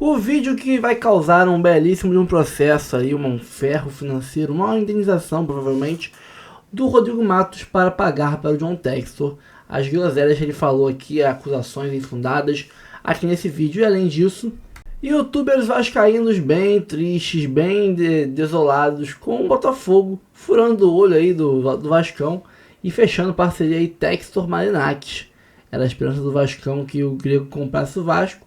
O vídeo que vai causar um belíssimo de um processo aí, um ferro financeiro, uma indenização provavelmente, do Rodrigo Matos para pagar para o John Textor as groselhas que ele falou aqui, acusações infundadas aqui nesse vídeo. E além disso, youtubers vascaínos bem tristes, bem desolados com o Botafogo furando o olho aí do Vascão e fechando parceria aí Textor Marinakis. Era a esperança do Vascão que o grego comprasse o Vasco,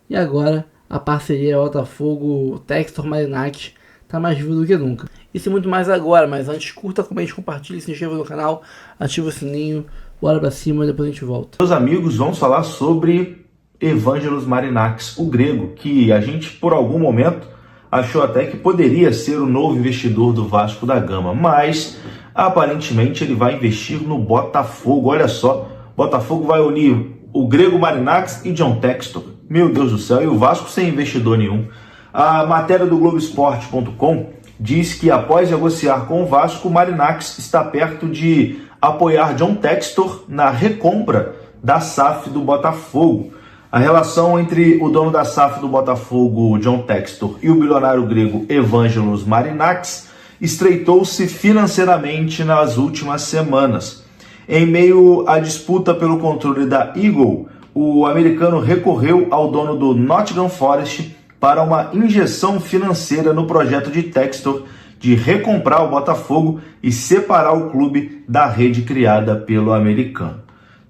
e agora a parceria Botafogo Textor Marinakis tá mais viva do que nunca. Isso e muito mais agora, mas antes curta, comente, compartilhe, se inscreva no canal, ativa o sininho, bora pra cima e depois a gente volta. Meus amigos, vamos falar sobre Evangelos Marinakis, o grego, que a gente por algum momento achou até que poderia ser o novo investidor do Vasco da Gama, mas aparentemente ele vai investir no Botafogo. Olha só, Botafogo vai unir o grego Marinakis e John Textor. Meu Deus do céu, e o Vasco sem investidor nenhum. A matéria do Globoesporte.com diz que após negociar com o Vasco, Marinakis está perto de apoiar John Textor na recompra da SAF do Botafogo. A relação entre o dono da SAF do Botafogo, John Textor, e o bilionário grego Evangelos Marinakis estreitou-se financeiramente nas últimas semanas. Em meio à disputa pelo controle da Eagle, o americano recorreu ao dono do Nottingham Forest para uma injeção financeira no projeto de Textor de recomprar o Botafogo e separar o clube da rede criada pelo americano.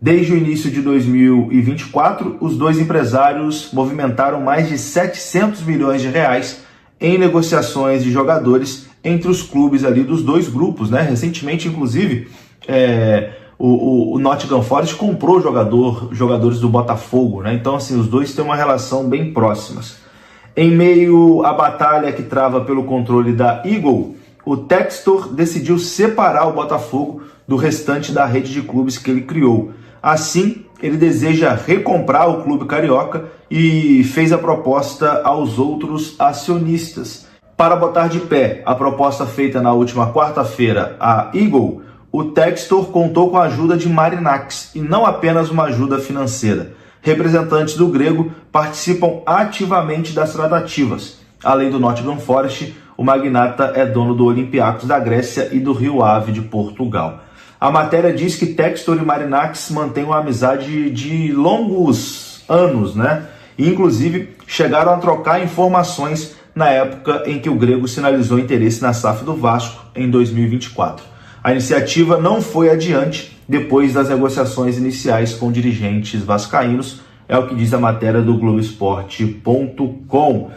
Desde o início de 2024, os dois empresários movimentaram mais de 700 milhões de reais em negociações de jogadores entre os clubes ali dos dois grupos, né? Recentemente, inclusive, o Nottingham Forest comprou jogadores do Botafogo, né? Então, assim, os dois têm uma relação bem próximas. Em meio à batalha que trava pelo controle da Eagle, o Textor decidiu separar o Botafogo do restante da rede de clubes que ele criou. Assim, ele deseja recomprar o clube carioca e fez a proposta aos outros acionistas. Para botar de pé a proposta feita na última quarta-feira à Eagle, o Textor contou com a ajuda de Marinakis e não apenas uma ajuda financeira. Representantes do grego participam ativamente das tratativas. Além do Nottingham Forest, o magnata é dono do Olympiacos da Grécia e do Rio Ave de Portugal. A matéria diz que Textor e Marinakis mantêm uma amizade de longos anos, né? E, inclusive, chegaram a trocar informações na época em que o grego sinalizou interesse na SAF do Vasco em 2024. A iniciativa não foi adiante depois das negociações iniciais com dirigentes vascaínos, é o que diz a matéria do Globoesporte.com.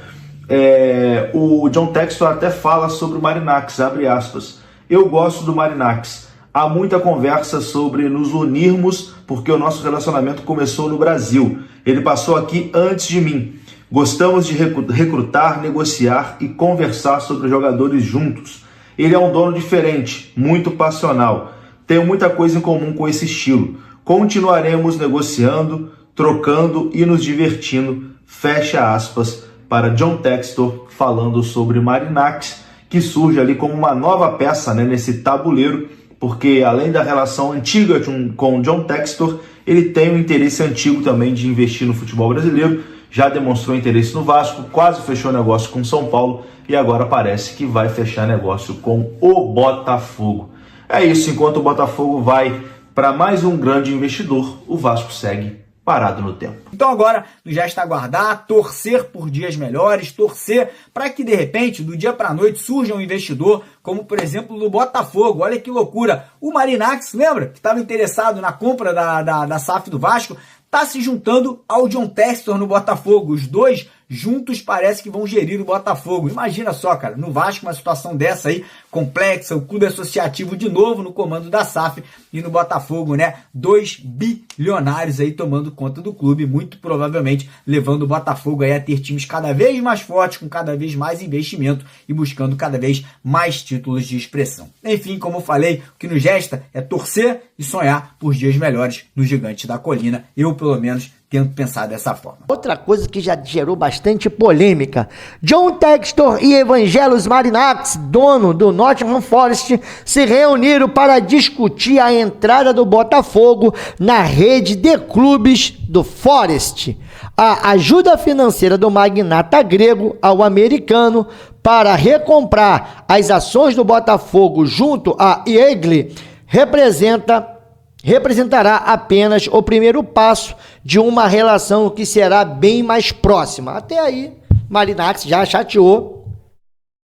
O John Textor até fala sobre o Marinakis, abre aspas, eu gosto do Marinakis, há muita conversa sobre nos unirmos porque o nosso relacionamento começou no Brasil, ele passou aqui antes de mim, gostamos de recrutar, negociar e conversar sobre jogadores juntos. Ele é um dono diferente, muito passional. Tenho muita coisa em comum com esse estilo. Continuaremos negociando, trocando e nos divertindo. Fecha aspas para John Textor falando sobre Marinakis, que surge ali como uma nova peça, né, nesse tabuleiro, porque além da relação antiga com John Textor, ele tem um interesse antigo também de investir no futebol brasileiro. Já demonstrou interesse no Vasco, quase fechou negócio com São Paulo e agora parece que vai fechar negócio com o Botafogo. É isso, enquanto o Botafogo vai para mais um grande investidor, o Vasco segue parado no tempo. Então agora nos resta aguardar, torcer por dias melhores, torcer para que de repente, do dia para a noite, surja um investidor, como por exemplo do Botafogo. Olha que loucura, o Marinakis, lembra? Que estava interessado na compra da SAF do Vasco, está se juntando ao John Textor no Botafogo. Os dois juntos parece que vão gerir o Botafogo. Imagina só, cara, no Vasco uma situação dessa aí, complexa, o clube associativo de novo no comando da SAF e no Botafogo, né? 2 bilionários aí tomando conta do clube, muito provavelmente levando o Botafogo aí a ter times cada vez mais fortes, com cada vez mais investimento e buscando cada vez mais títulos de expressão. Enfim, como eu falei, o que nos resta é torcer e sonhar por dias melhores no Gigante da Colina. Eu, pelo menos, tento pensar dessa forma. Outra coisa que já gerou bastante polêmica. John Textor e Evangelos Marinakis, dono do Nottingham Forest, se reuniram para discutir a entrada do Botafogo na rede de clubes do Forest. A ajuda financeira do magnata grego ao americano para recomprar as ações do Botafogo junto a Yeagley representará apenas o primeiro passo de uma relação que será bem mais próxima. Até aí, Marinakis já chateou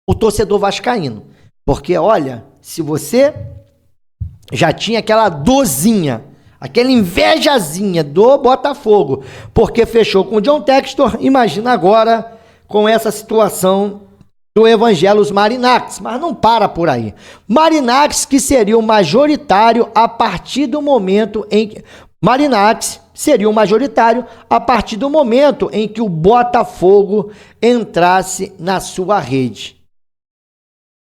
o torcedor vascaíno. Porque, olha, se você já tinha aquela dorzinha, aquela invejazinha do Botafogo, porque fechou com o John Textor, imagina agora com essa situação do Evangelos Marinakis, mas não para por aí. Marinakis, que seria o majoritário a partir do momento em que o Botafogo entrasse na sua rede.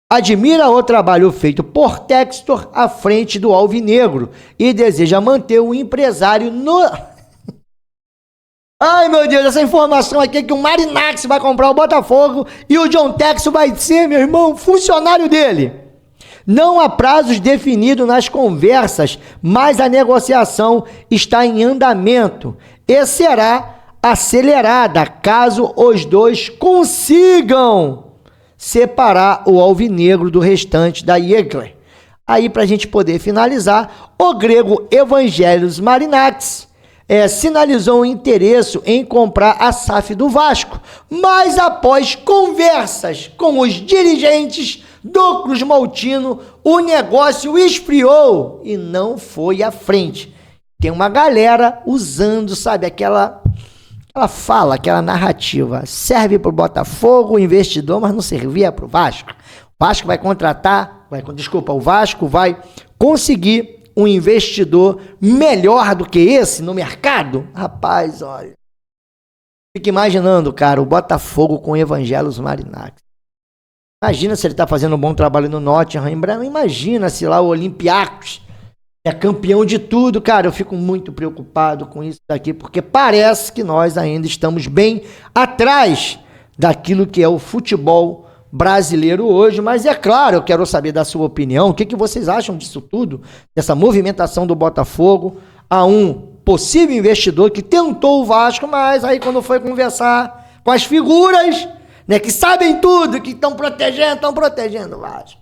Admira o trabalho feito por Textor à frente do Alvinegro e deseja manter o empresário no... Ai, meu Deus, essa informação aqui é que o Marinakis vai comprar o Botafogo e o John Textor vai ser, meu irmão, funcionário dele. Não há prazos definidos nas conversas, mas a negociação está em andamento e será acelerada caso os dois consigam separar o Alvinegro do restante da Yeagley. Aí, para a gente poder finalizar, o grego Evangelos Marinakis sinalizou o interesse em comprar a SAF do Vasco, mas após conversas com os dirigentes do Cruz Maltino, o negócio esfriou e não foi à frente. Tem uma galera usando, sabe, aquela fala, aquela narrativa, serve para o Botafogo, o investidor, mas não servia para o Vasco. O Vasco vai contratar, o Vasco vai conseguir um investidor melhor do que esse no mercado? Rapaz, olha. Fica imaginando, cara, o Botafogo com o Evangelos Marinakis. Imagina se ele está fazendo um bom trabalho no Nottingham. Imagina se lá o Olympiacos é campeão de tudo. Cara, eu fico muito preocupado com isso daqui, porque parece que nós ainda estamos bem atrás daquilo que é o futebol brasileiro hoje, mas é claro, eu quero saber da sua opinião, o que vocês acham disso tudo, dessa movimentação do Botafogo a um possível investidor que tentou o Vasco, mas aí quando foi conversar com as figuras, né, que sabem tudo, que estão protegendo o Vasco.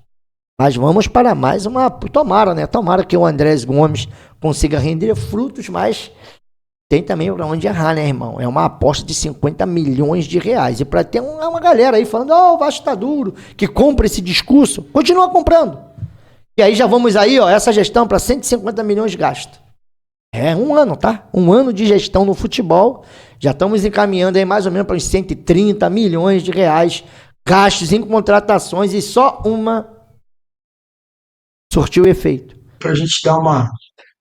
Mas vamos para mais uma, tomara que o Andrés Gomes consiga render frutos, mas tem também para onde errar, né, irmão? É uma aposta de 50 milhões de reais. E para ter uma galera aí falando, o Vasco tá duro, que compra esse discurso, continua comprando. E aí já vamos aí, essa gestão para 150 milhões de gasto. É um ano, tá? Um ano de gestão no futebol. Já estamos encaminhando aí mais ou menos para uns 130 milhões de reais gastos em contratações e só uma surtiu efeito. Para a gente dar uma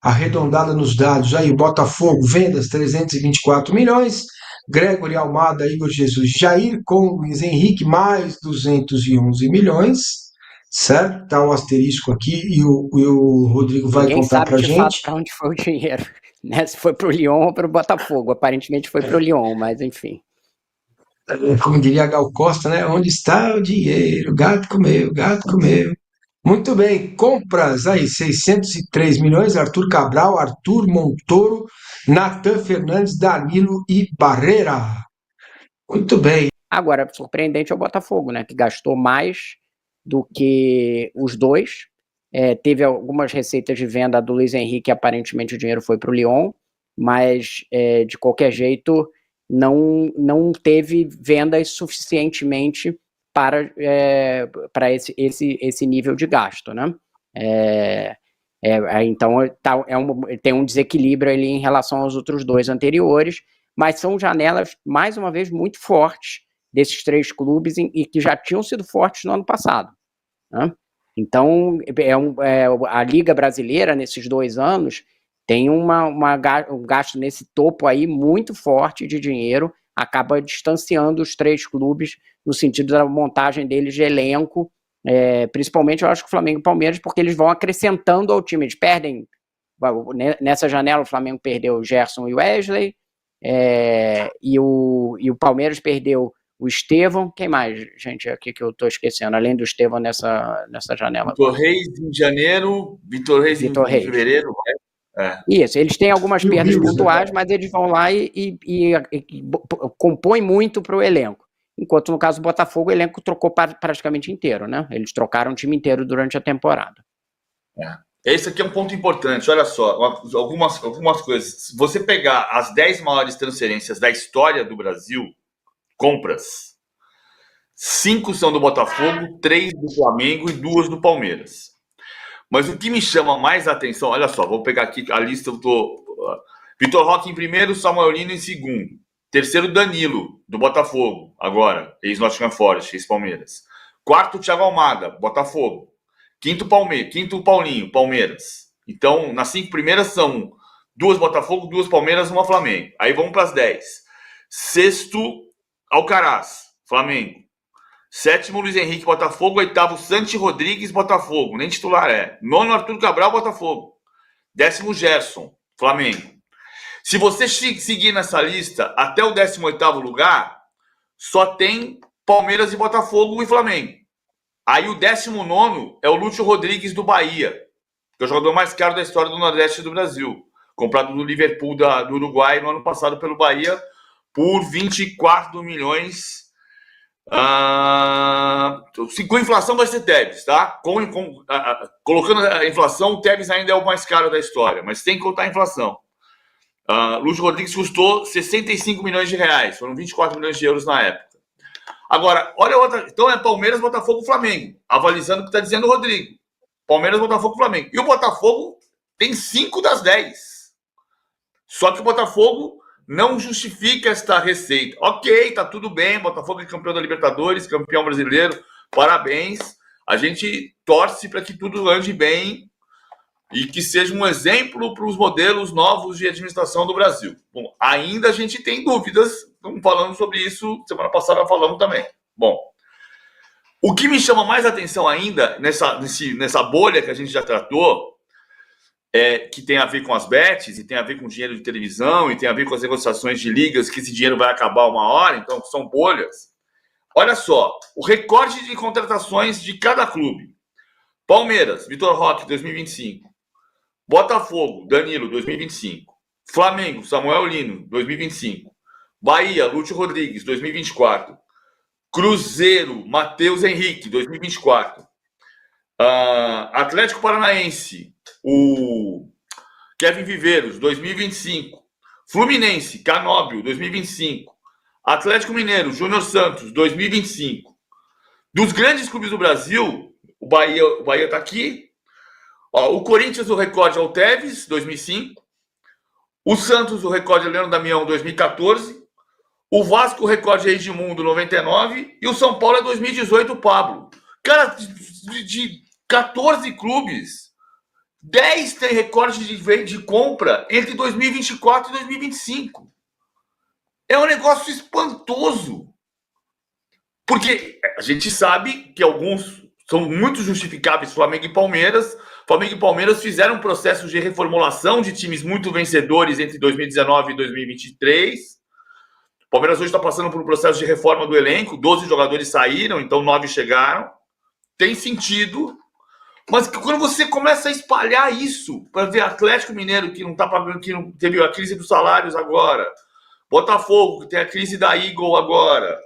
arredondada nos dados aí, Botafogo, vendas 324 milhões, Gregory Almada, Igor Jesus, Jair com Luiz Henrique, mais 211 milhões, certo? Tá o asterisco aqui e o Rodrigo vai contar pra gente. Ninguém sabe de fato para onde foi o dinheiro, né? Se foi pro Lyon ou pro Botafogo, aparentemente foi pro Lyon, mas enfim. Como diria Gal Costa, né? Onde está o dinheiro? Gato comeu, gato comeu. Muito bem, compras aí, 603 milhões, Arthur Cabral, Arthur Montoro, Natan Fernandes, Danilo e Barreira. Muito bem. Agora, surpreendente é o Botafogo, né, que gastou mais do que os dois. Teve algumas receitas de venda do Luiz Henrique, aparentemente o dinheiro foi para o Lyon, mas de qualquer jeito não teve vendas suficientemente para esse nível de gasto, né? Então tem um desequilíbrio ali em relação aos outros dois anteriores, mas são janelas, mais uma vez, muito fortes desses três clubes e que já tinham sido fortes no ano passado, né? Então, a Liga Brasileira, nesses 2 anos, tem um gasto nesse topo aí muito forte de dinheiro, acaba distanciando os três clubes no sentido da montagem deles de elenco, principalmente eu acho que o Flamengo e o Palmeiras, porque eles vão acrescentando ao time, eles perdem, nessa janela o Flamengo perdeu o Gerson e o Wesley, e o Palmeiras perdeu o Estevão, quem mais, gente, aqui que eu estou esquecendo, além do Estevão nessa janela? Vitor Reis em janeiro, Vitor Reis em fevereiro, Isso, eles têm algumas E o perdas Rios, pontuais, mas eles vão lá e compõem muito para o elenco. Enquanto no caso do Botafogo, o elenco trocou praticamente inteiro, né? Eles trocaram o time inteiro durante a temporada. Esse aqui é um ponto importante, olha só, algumas coisas. Se você pegar as 10 maiores transferências da história do Brasil, compras, 5 são do Botafogo, 3 do Flamengo e 2 do Palmeiras. Mas o que me chama mais a atenção, olha só, vou pegar aqui a lista, Vitor Roque em primeiro, Samuel Lino em segundo. Terceiro, Danilo, do Botafogo, agora, ex-Nottingham Forest, ex-Palmeiras. Quarto, Thiago Almada, Botafogo. Quinto, Paulinho, Palmeiras. Então, nas 5 primeiras são 2 Botafogo, 2 Palmeiras, 1 Flamengo. Aí vamos para as 10. Sexto, Alcaraz, Flamengo. Sétimo, Luiz Henrique, Botafogo. Oitavo, Santi Rodrigues, Botafogo. Nem titular é. Nono, Arthur Cabral, Botafogo. 10º, Gerson, Flamengo. Se você seguir nessa lista até o 18º lugar, só tem Palmeiras e Botafogo e Flamengo. Aí o 19º é o Lúcio Rodrigues do Bahia, que é o jogador mais caro da história do Nordeste do Brasil. Comprado do Liverpool do Uruguai no ano passado pelo Bahia por 24 milhões. Com inflação vai ser Tevez, tá? Colocando a inflação, o Tevez ainda é o mais caro da história, mas tem que contar a inflação. Lúcio Rodrigues custou 65 milhões de reais, foram 24 milhões de euros na época. Agora, olha outra. Então é Palmeiras, Botafogo, Flamengo, avalizando o que está dizendo o Rodrigo. Palmeiras, Botafogo, Flamengo. E o Botafogo tem 5 das 10. Só que o Botafogo não justifica esta receita. Ok, tá tudo bem, Botafogo é campeão da Libertadores, campeão brasileiro, parabéns. A gente torce para que tudo ande bem e que seja um exemplo para os modelos novos de administração do Brasil. Bom, ainda a gente tem dúvidas, estamos falando sobre isso, semana passada falamos também. Bom, o que me chama mais atenção ainda, nessa bolha que a gente já tratou, que tem a ver com as bets, e tem a ver com dinheiro de televisão, e tem a ver com as negociações de ligas, que esse dinheiro vai acabar uma hora, então são bolhas. Olha só, o recorde de contratações de cada clube. Palmeiras, Vitor Roque, 2025. Botafogo, Danilo, 2025. Flamengo, Samuel Lino, 2025. Bahia, Lúcio Rodrigues, 2024. Cruzeiro, Matheus Henrique, 2024. Atlético Paranaense, o Kevin Viveiros, 2025. Fluminense, Canóbio, 2025. Atlético Mineiro, Júnior Santos, 2025. Dos grandes clubes do Brasil, o Bahia está aqui. O Corinthians, o recorde é o Tevez, 2005. O Santos, o recorde é o Leandro Damião, 2014. O Vasco, o recorde é Edmundo, 99. E o São Paulo é 2018, o Pablo. Cara, de 14 clubes, 10 tem recorde de compra entre 2024 e 2025. É um negócio espantoso. Porque a gente sabe que alguns são muito justificáveis, Flamengo e Palmeiras. Flamengo e Palmeiras fizeram um processo de reformulação de times muito vencedores entre 2019 e 2023. O Palmeiras hoje está passando por um processo de reforma do elenco. 12 jogadores saíram, então 9 chegaram. Tem sentido. Mas quando você começa a espalhar isso para ver Atlético Mineiro, que não está pagando, que não teve a crise dos salários agora, Botafogo, que tem a crise da Eagle agora,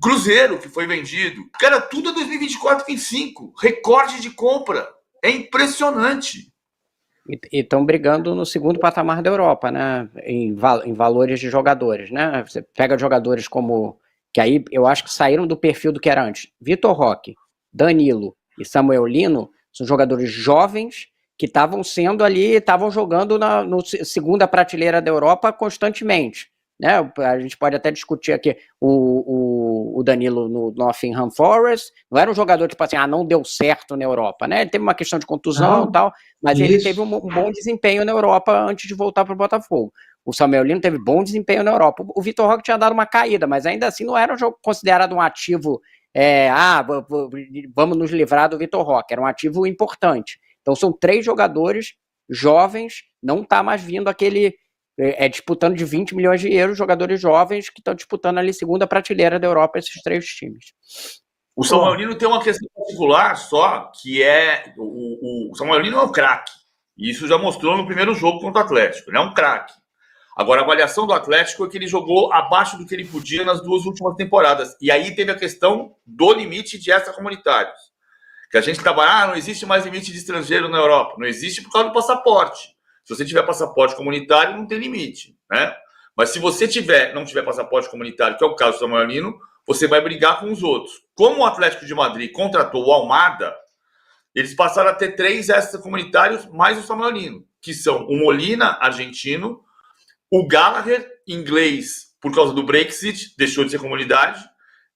Cruzeiro, que foi vendido, cara, tudo é 2024, 2025, recorde de compra, é impressionante. E estão brigando no segundo patamar da Europa, né? Em valores de jogadores, né? Você pega jogadores como, que aí eu acho que saíram do perfil do que era antes. Vitor Roque, Danilo e Samuel Lino são jogadores jovens que estavam sendo ali, estavam jogando na segunda prateleira da Europa constantemente. Né? A gente pode até discutir aqui o Danilo no Nottingham Forest, não era um jogador tipo assim, não deu certo na Europa, né? Ele teve uma questão de contusão e tal, mas ele teve um bom desempenho na Europa antes de voltar para o Botafogo. O Samuel Lino teve bom desempenho na Europa. O Vitor Roque tinha dado uma caída, mas ainda assim não era considerado um ativo, vamos nos livrar do Vitor Roque, era um ativo importante. Então são 3 jogadores jovens, não está mais vindo aquele... disputando de 20 milhões de euros, jogadores jovens que estão disputando ali segunda prateleira da Europa, esses 3 times. O Samuel Lino tem uma questão particular só, que é... O Samuel Lino é um craque. E isso já mostrou no primeiro jogo contra o Atlético. Ele é um craque. Agora, a avaliação do Atlético é que ele jogou abaixo do que ele podia nas 2 últimas temporadas. E aí teve a questão do limite de extracomunitários. Que a gente trabalha, não existe mais limite de estrangeiro na Europa. Não existe por causa do passaporte. Se você tiver passaporte comunitário, não tem limite, né? Mas se você não tiver passaporte comunitário, que é o caso do Samuel Lino, você vai brigar com os outros. Como o Atlético de Madrid contratou o Almada, eles passaram a ter 3 extracomunitários mais o Samuel Lino, que são o Molina, argentino, o Gallagher, inglês, por causa do Brexit, deixou de ser comunidade,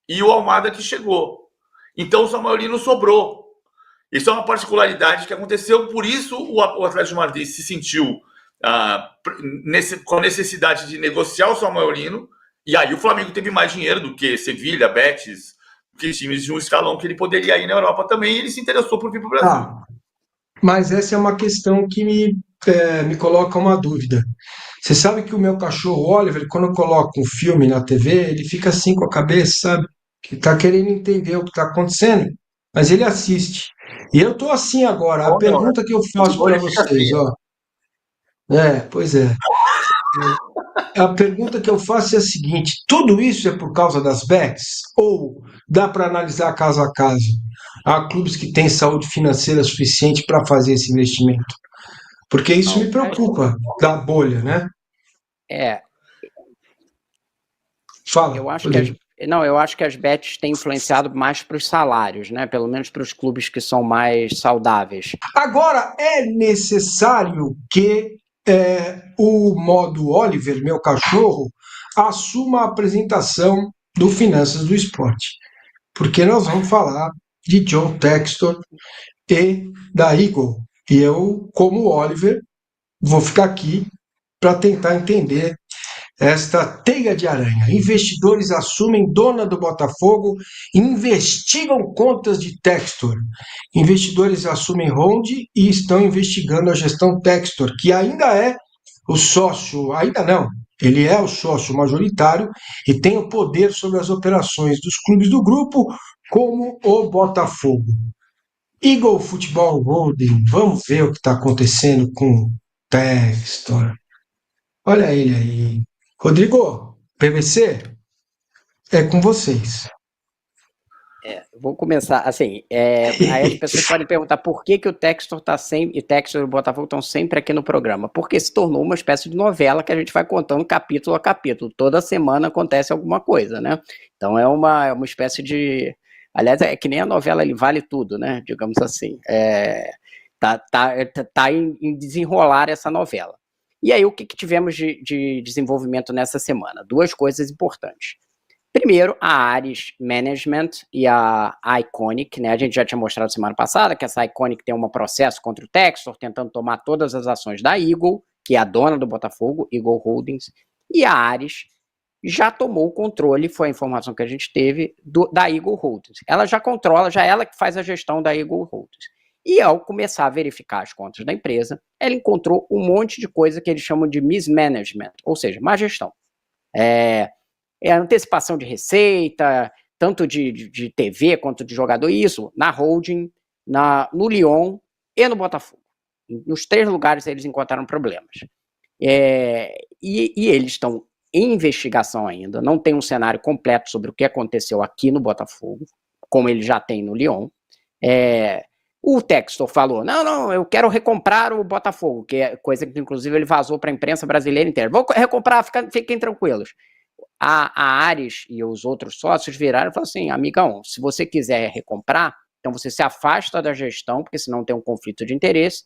e o Almada que chegou. Então o Samuel Lino sobrou. Isso é uma particularidade que aconteceu, por isso o Atlético de Madrid se sentiu com a necessidade de negociar o Samuel Lino, e aí o Flamengo teve mais dinheiro do que Sevilha, Betis, que times de um escalão que ele poderia ir na Europa também, e ele se interessou por vir para o Brasil. Mas essa é uma questão que me coloca uma dúvida. Você sabe que o meu cachorro Oliver, quando eu coloco um filme na TV, ele fica assim com a cabeça, sabe? Que tá querendo entender o que está acontecendo, mas ele assiste. E eu tô assim agora. A pergunta que eu faço para vocês, ó. Pois é. A pergunta que eu faço é a seguinte: tudo isso é por causa das bets? Ou dá para analisar caso a caso? Há clubes que têm saúde financeira suficiente para fazer esse investimento? Porque isso me preocupa, da bolha, né? Fala. Eu acho que as bets têm influenciado mais para os salários, né? Pelo menos para os clubes que são mais saudáveis. Agora, é necessário que o modo Oliver, meu cachorro, assuma a apresentação do Finanças do Esporte. Porque nós vamos falar de John Textor e da Eagle. E eu, como Oliver, vou ficar aqui para tentar entender esta teia de aranha. Investidores assumem dona do Botafogo e investigam contas de Textor. Investidores assumem Ronde e estão investigando a gestão Textor, que ainda é o sócio, ainda não, ele é o sócio majoritário e tem o poder sobre as operações dos clubes do grupo, como o Botafogo. Eagle Futebol Holding, vamos ver o que está acontecendo com Textor. Olha ele aí. Rodrigo, PVC, é com vocês. Vou começar, assim, aí as pessoas podem perguntar por que o Textor e o Textor e o Botafogo estão sempre aqui no programa. Porque se tornou uma espécie de novela que a gente vai contando capítulo a capítulo. Toda semana acontece alguma coisa, né? Então é uma espécie de... Aliás, é que nem a novela Ele Vale Tudo, né? Digamos assim. Tá em desenrolar essa novela. E aí, o que tivemos de desenvolvimento nessa semana? 2 coisas importantes. Primeiro, a Ares Management e a Iconic, né? A gente já tinha mostrado semana passada que essa Iconic tem um processo contra o Textor, tentando tomar todas as ações da Eagle, que é a dona do Botafogo, Eagle Holdings, e a Ares já tomou o controle, foi a informação que a gente teve, da Eagle Holdings. Ela já controla, já ela que faz a gestão da Eagle Holdings. E ao começar a verificar as contas da empresa, ela encontrou um monte de coisa que eles chamam de mismanagement, ou seja, má gestão. Antecipação de receita, tanto de TV quanto de jogador, isso na holding, no Lyon e no Botafogo. Nos 3 lugares eles encontraram problemas. E eles estão em investigação ainda, não tem um cenário completo sobre o que aconteceu aqui no Botafogo, como ele já tem no Lyon. O Textor falou, não, eu quero recomprar o Botafogo, que é coisa que inclusive ele vazou para a imprensa brasileira inteira. Vou recomprar, fiquem tranquilos. A Ares e os outros sócios viraram e falaram assim, amigão, se você quiser recomprar, então você se afasta da gestão, porque senão tem um conflito de interesse,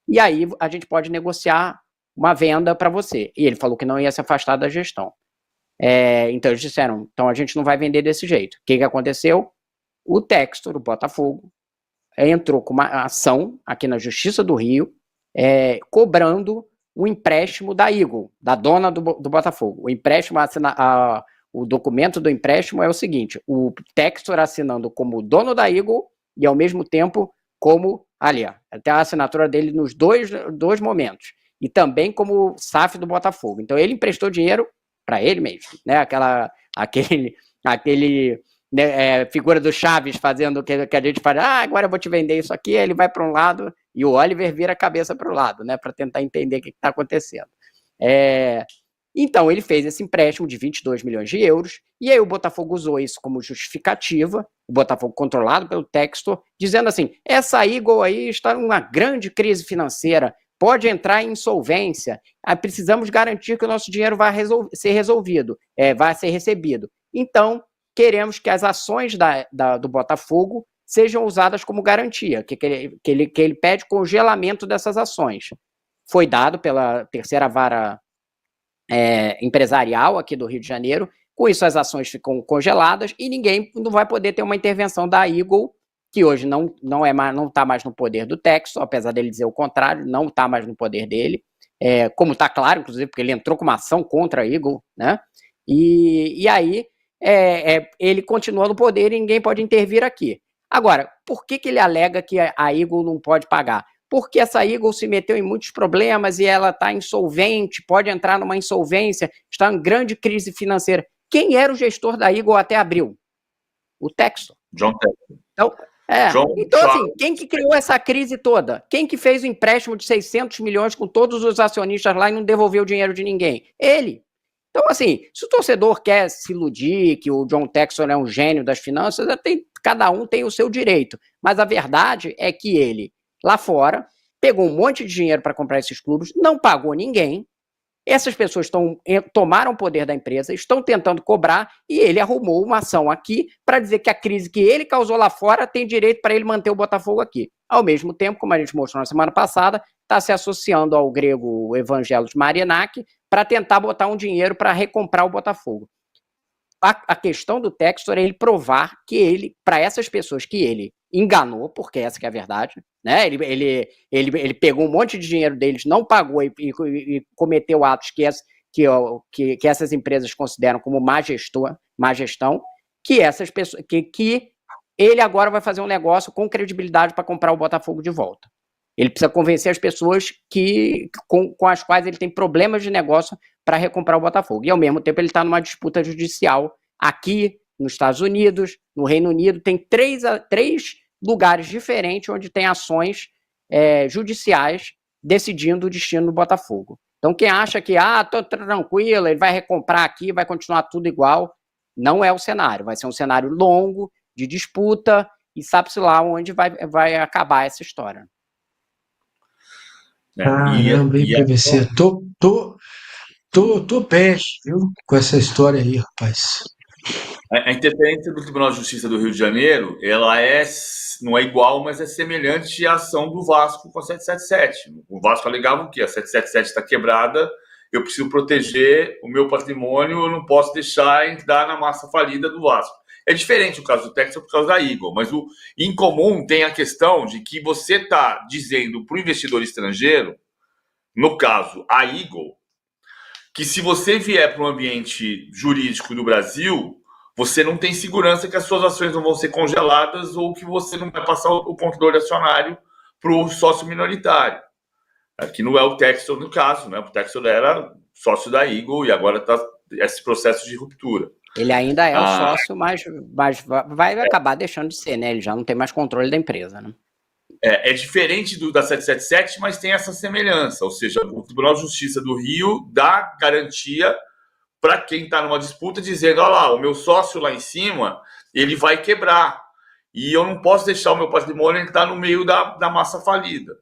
e aí a gente pode negociar uma venda para você. E ele falou que não ia se afastar da gestão. Então eles disseram, então a gente não vai vender desse jeito. O que aconteceu? O Textor, o Botafogo, entrou com uma ação aqui na Justiça do Rio, cobrando um empréstimo da Eagle, da dona do Botafogo. O empréstimo, o documento do empréstimo é o seguinte, o Textor assinando como dono da Eagle e ao mesmo tempo como, ali, até a assinatura dele nos dois momentos, e também como SAF do Botafogo. Então ele emprestou dinheiro para ele mesmo, né? Aquele figura do Chaves fazendo o que a gente faz, agora eu vou te vender isso aqui, aí ele vai para um lado E o Oliver vira a cabeça para o lado, né, para tentar entender o que está acontecendo. Então, ele fez esse empréstimo de 22 milhões de euros, e aí o Botafogo usou isso como justificativa, o Botafogo controlado pelo Textor, dizendo assim, essa Eagle aí está numa grande crise financeira, pode entrar em insolvência, precisamos garantir que o nosso dinheiro vai ser resolvido, vai ser recebido. Então, queremos que as ações do Botafogo sejam usadas como garantia, que ele pede congelamento dessas ações. Foi dado pela terceira vara empresarial aqui do Rio de Janeiro, com isso as ações ficam congeladas e ninguém não vai poder ter uma intervenção da Eagle, que hoje não está mais no poder do Textor, apesar dele dizer o contrário, não está mais no poder dele, como está claro, inclusive, porque ele entrou com uma ação contra a Eagle, né? E aí ele continua no poder e ninguém pode intervir aqui. Agora, por que ele alega que a Eagle não pode pagar? Porque essa Eagle se meteu em muitos problemas e ela está insolvente, pode entrar numa insolvência, está em grande crise financeira. Quem era o gestor da Eagle até abril? O Textor. John Textor. Então assim, quem que criou essa crise toda? Quem que fez o empréstimo de 600 milhões com todos os acionistas lá e não devolveu o dinheiro de ninguém? Ele. Então, assim, se o torcedor quer se iludir que o John Textor é um gênio das finanças, cada um tem o seu direito. Mas a verdade é que ele, lá fora, pegou um monte de dinheiro para comprar esses clubes, não pagou ninguém, essas pessoas tomaram o poder da empresa, estão tentando cobrar, e ele arrumou uma ação aqui para dizer que a crise que ele causou lá fora tem direito para ele manter o Botafogo aqui. Ao mesmo tempo, como a gente mostrou na semana passada, está se associando ao grego Evangelos Marinak para tentar botar um dinheiro para recomprar o Botafogo. A questão do Textor é ele provar que ele, para essas pessoas que ele enganou, porque essa que é a verdade, né? Ele pegou um monte de dinheiro deles, não pagou e cometeu atos que essas empresas consideram como má gestão, que essas pessoas, que ele agora vai fazer um negócio com credibilidade para comprar o Botafogo de volta. Ele precisa convencer as pessoas com as quais ele tem problemas de negócio para recomprar o Botafogo. E, ao mesmo tempo, ele está numa disputa judicial aqui, nos Estados Unidos, no Reino Unido. Tem três lugares diferentes onde tem ações judiciais decidindo o destino do Botafogo. Então, quem acha que, tô tranquilo, ele vai recomprar aqui, vai continuar tudo igual, não é o cenário. Vai ser um cenário longo, de disputa, e sabe-se lá onde vai acabar essa história. Caramba, hein, PVC? Tô peste, viu? Com essa história aí, rapaz. A interferência do Tribunal de Justiça do Rio de Janeiro, ela não é igual, mas é semelhante à ação do Vasco com a 777. O Vasco alegava que a 777 está quebrada, eu preciso proteger o meu patrimônio, eu não posso deixar entrar na massa falida do Vasco. É diferente o caso do Textor por causa da Eagle, mas em comum tem a questão de que você está dizendo para o investidor estrangeiro, no caso a Eagle, que se você vier para um ambiente jurídico do Brasil, você não tem segurança que as suas ações não vão ser congeladas ou que você não vai passar o controle acionário para o sócio minoritário. Aqui não é o Textor no caso, né? O Textor era sócio da Eagle e agora está esse processo de ruptura. Ele ainda é o sócio, mas vai acabar deixando de ser, né? Ele já não tem mais controle da empresa, né? É diferente da 777, mas tem essa semelhança. Ou seja, o Tribunal de Justiça do Rio dá garantia para quem está numa disputa, dizendo, olha lá, o meu sócio lá em cima, ele vai quebrar. E eu não posso deixar o meu patrimônio entrar no meio da massa falida.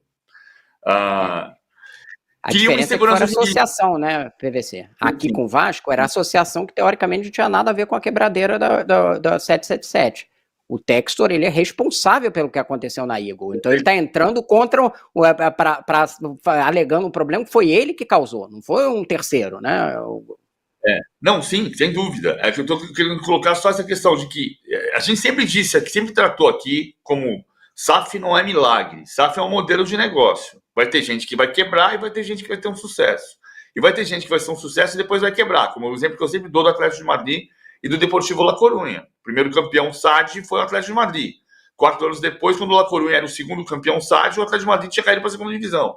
A diferença é que foi associação, né, PVC? Aqui com o Vasco era associação que, teoricamente, não tinha nada a ver com a quebradeira da 777. O Textor, ele é responsável pelo que aconteceu na Eagle. Então, ele está entrando contra, alegando um problema que foi ele que causou, não foi um terceiro, né? Não, sim, sem dúvida. É que eu estou querendo colocar só essa questão de que a gente sempre disse, sempre tratou aqui como SAF não é milagre, SAF é um modelo de negócio. Vai ter gente que vai quebrar e vai ter gente que vai ter um sucesso. E vai ter gente que vai ser um sucesso e depois vai quebrar, como o exemplo que eu sempre dou do Atlético de Madrid e do Deportivo La Coruña. O primeiro campeão SAD foi o Atlético de Madrid. 4 anos depois, quando o La Coruña era o segundo campeão SAD, o Atlético de Madrid tinha caído para a segunda divisão.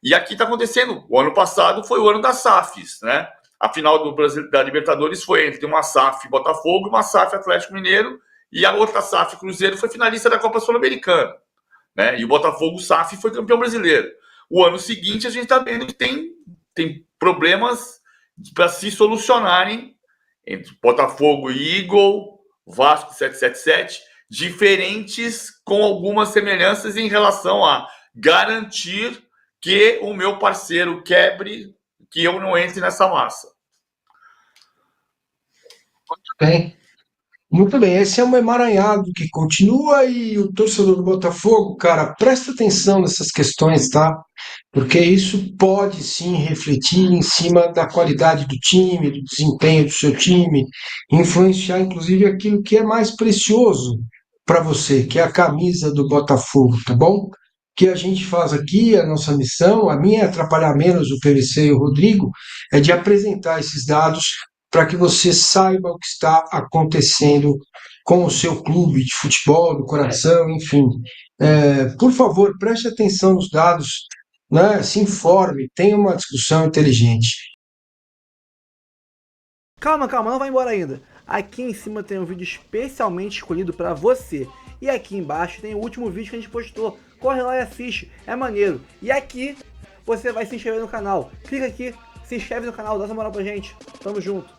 E aqui está acontecendo. O ano passado foi o ano das SAFs, né? A final da Libertadores foi entre uma SAF Botafogo e uma SAF Atlético Mineiro, e a outra SAF Cruzeiro foi finalista da Copa Sul-Americana. né? E o Botafogo, o SAF, foi campeão brasileiro. O ano seguinte, a gente está vendo que tem problemas para se solucionarem entre Botafogo e Eagle, Vasco 777, diferentes com algumas semelhanças em relação a garantir que o meu parceiro quebre, que eu não entre nessa massa. Bem, muito bem, esse é um emaranhado que continua e o torcedor do Botafogo, cara, presta atenção nessas questões, tá? Porque isso pode sim refletir em cima da qualidade do time, do desempenho do seu time, influenciar inclusive aquilo que é mais precioso para você, que é a camisa do Botafogo, tá bom? O que a gente faz aqui, a nossa missão, a minha é atrapalhar menos o PVC e o Rodrigo, é de apresentar esses dados para que você saiba o que está acontecendo com o seu clube de futebol, do coração, enfim. Por favor, preste atenção nos dados, né? Se informe, tenha uma discussão inteligente. Calma, não vai embora ainda. Aqui em cima tem um vídeo especialmente escolhido para você. E aqui embaixo tem o último vídeo que a gente postou. Corre lá e assiste, é maneiro. E aqui você vai se inscrever no canal. Clica aqui, se inscreve no canal, dá essa moral pra gente. Tamo junto.